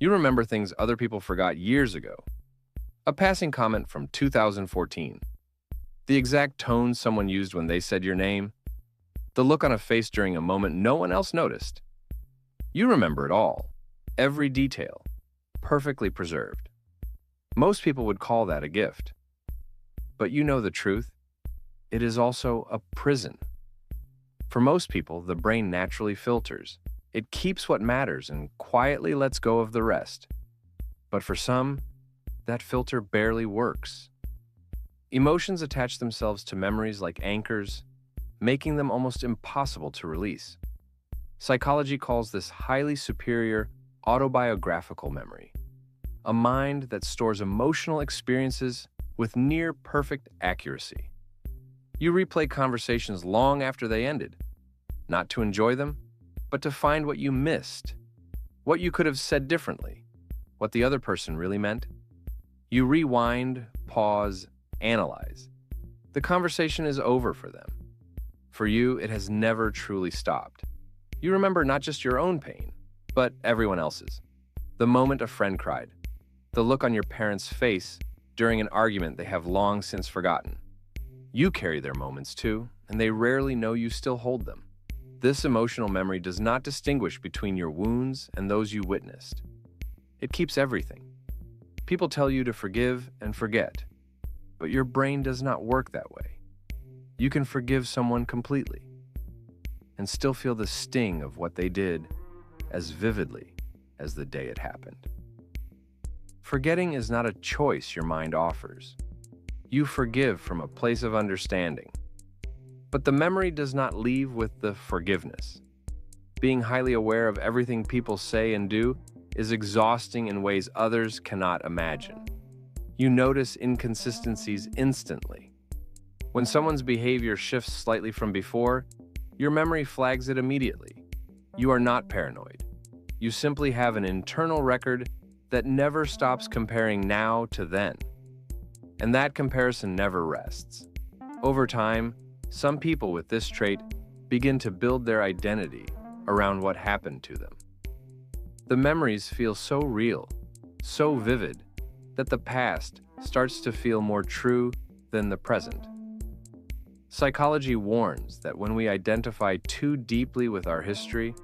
You remember things other people forgot years ago. A passing comment from 2014. The exact tone someone used when they said your name. The look on a face during a moment no one else noticed. You remember it all. Every detail. Perfectly preserved. Most people would call that a gift. But you know the truth. It is also a prison. For most people, the brain naturally filters. It keeps what matters and quietly lets go of the rest. But for some, that filter barely works. Emotions attach themselves to memories like anchors, making them almost impossible to release. Psychology calls this highly superior autobiographical memory, a mind that stores emotional experiences with near-perfect accuracy. You replay conversations long after they ended, not to enjoy them, but to find what you missed, what you could have said differently, what the other person really meant. You rewind, pause, analyze. The conversation is over for them. For you, it has never truly stopped. You remember not just your own pain, but everyone else's. The moment a friend cried, the look on your parents' face during an argument they have long since forgotten. You carry their moments too, and they rarely know you still hold them. This emotional memory does not distinguish between your wounds and those you witnessed. It keeps everything. People tell you to forgive and forget, but your brain does not work that way. You can forgive someone completely and still feel the sting of what they did as vividly as the day it happened. Forgetting is not a choice your mind offers. You forgive from a place of understanding. But the memory does not leave with the forgiveness. Being highly aware of everything people say and do is exhausting in ways others cannot imagine. You notice inconsistencies instantly. When someone's behavior shifts slightly from before, your memory flags it immediately. You are not paranoid. You simply have an internal record that never stops comparing now to then. And that comparison never rests. Over time, some people with this trait begin to build their identity around what happened to them. The memories feel so real, so vivid, that the past starts to feel more true than the present. Psychology warns that when we identify too deeply with our history,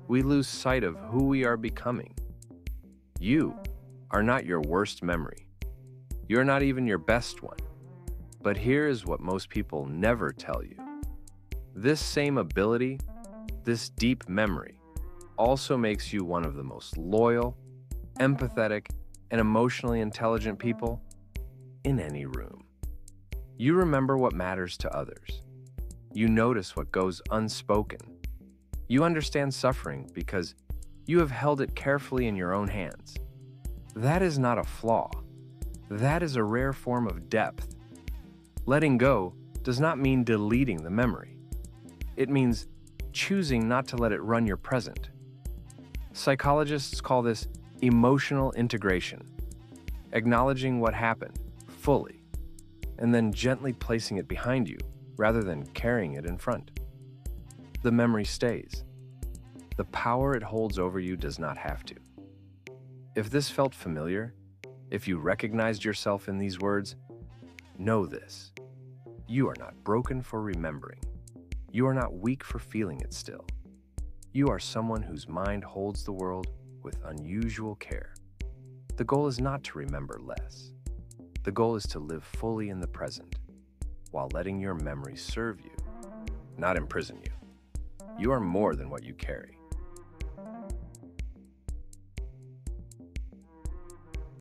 we lose sight of who we are becoming. You are not your worst memory. You're not even your best one. But here is what most people never tell you. This same ability, this deep memory, also makes you one of the most loyal, empathetic, and emotionally intelligent people in any room. You remember what matters to others. You notice what goes unspoken. You understand suffering because you have held it carefully in your own hands. That is not a flaw. That is a rare form of depth. Letting go does not mean deleting the memory. It means choosing not to let it run your present. Psychologists call this emotional integration, acknowledging what happened fully, and then gently placing it behind you rather than carrying it in front. The memory stays. The power it holds over you does not have to. If this felt familiar, if you recognized yourself in these words, know this. You are not broken for remembering. You are not weak for feeling it still. You are someone whose mind holds the world with unusual care. The goal is not to remember less. The goal is to live fully in the present, while letting your memories serve you, not imprison you. You are more than what you carry.